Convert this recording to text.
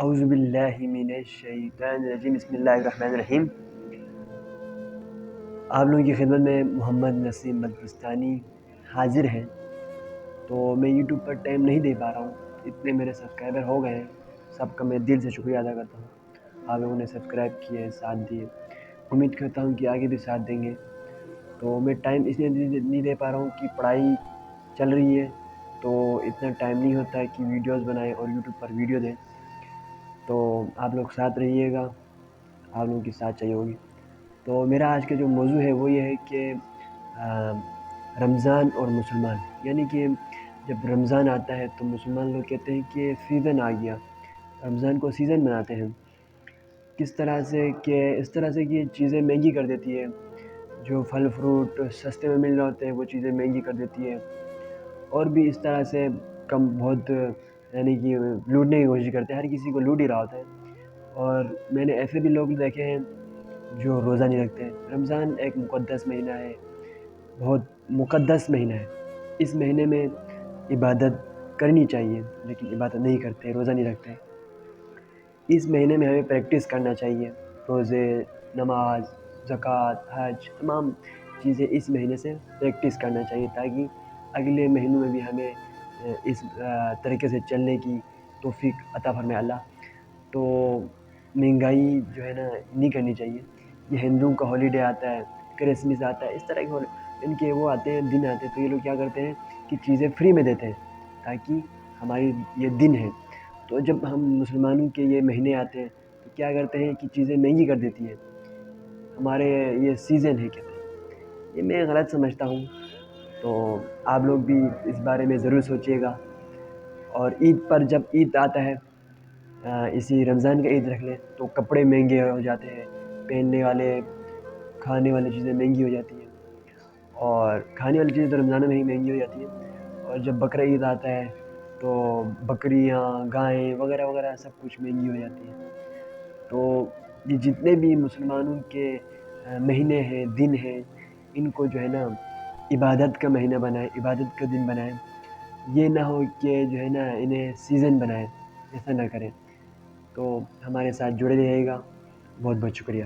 اعوذ باللہ من الشیطان الرجیم، بسم اللہ الرحمن الرحیم۔ آپ لوگوں کی خدمت میں محمد نسیم بلوچستانی حاضر ہیں۔ تو میں یوٹیوب پر ٹائم نہیں دے پا رہا ہوں، اتنے میرے سبسکرائبر ہو گئے ہیں، سب کا میں دل سے شکریہ ادا کرتا ہوں۔ آپ لوگوں نے سبسکرائب کیے، ساتھ دیے، امید کرتا ہوں کہ آگے بھی ساتھ دیں گے۔ تو میں ٹائم اس لیے نہیں دے پا رہا ہوں کہ پڑھائی چل رہی ہے، تو اتنا ٹائم نہیں ہوتا ہے کہ ویڈیوز بنائیں اور یوٹیوب پر ویڈیو دیں۔ تو آپ لوگ ساتھ رہیے گا، آپ لوگوں کی ساتھ چاہیے ہوگی۔ تو میرا آج کا جو موضوع ہے وہ یہ ہے کہ رمضان اور مسلمان، یعنی کہ جب رمضان آتا ہے تو مسلمان لوگ کہتے ہیں کہ سیزن آ گیا، رمضان کو سیزن بناتے ہیں۔ کس طرح سے کہ اس طرح سے کہ چیزیں مہنگی کر دیتی ہے، جو پھل فروٹ سستے میں مل رہے ہوتے ہیں وہ چیزیں مہنگی کر دیتی ہے، اور بھی اس طرح سے کم بہت یعنی کہ لوٹنے کی کوشش کرتے ہیں، ہر کسی کو لوٹ ہی رہا ہوتا ہے۔ اور میں نے ایسے بھی لوگ دیکھے ہیں جو روزہ نہیں رکھتے ہیں۔ رمضان ایک مقدس مہینہ ہے، بہت مقدس مہینہ ہے۔ اس مہینے میں عبادت کرنی چاہیے، لیکن عبادت نہیں کرتے، روزہ نہیں رکھتے۔ اس مہینے میں ہمیں پریکٹس کرنا چاہیے، روزے، نماز، زکوٰۃ، حج، تمام چیزیں اس مہینے سے پریکٹس کرنا چاہیے، تاکہ اگلے مہینوں میں بھی ہمیں اس طریقے سے چلنے کی توفیق عطا فرمائے اللہ۔ تو مہنگائی جو ہے نا نہیں کرنی چاہیے۔ یہ ہندوؤں کا ہالیڈے آتا ہے، کرسمس آتا ہے، اس طرح کے ان کے وہ آتے ہیں، دن آتے ہیں، تو یہ لوگ کیا کرتے ہیں کہ چیزیں فری میں دیتے ہیں، تاکہ ہماری یہ دن ہے۔ تو جب ہم مسلمانوں کے یہ مہینے آتے ہیں تو کیا کرتے ہیں کہ چیزیں مہنگی کر دیتی ہیں، ہمارے یہ سیزن ہے کہتے ہیں۔ یہ میں غلط سمجھتا ہوں، تو آپ لوگ بھی اس بارے میں ضرور سوچیے گا۔ اور عید پر جب عید آتا ہے، اسی رمضان کا عید رکھ لیں، تو کپڑے مہنگے ہو جاتے ہیں، پہننے والے کھانے والی چیزیں مہنگی ہو جاتی ہیں، اور کھانے والی چیزیں تو رمضان میں ہی مہنگی ہو جاتی ہیں۔ اور جب بقرہ عید آتا ہے تو بکریاں، گائیں وغیرہ وغیرہ سب کچھ مہنگی ہو جاتی ہیں۔ تو یہ جتنے بھی مسلمانوں کے مہینے ہیں، دن ہیں، ان کو جو ہے نا عبادت کا مہینہ بنائیں، عبادت کا دن بنائیں۔ یہ نہ ہو کہ جو ہے نا انہیں سیزن بنائیں، ایسا نہ کریں۔ تو ہمارے ساتھ جڑے رہیے گا، بہت بہت شکریہ۔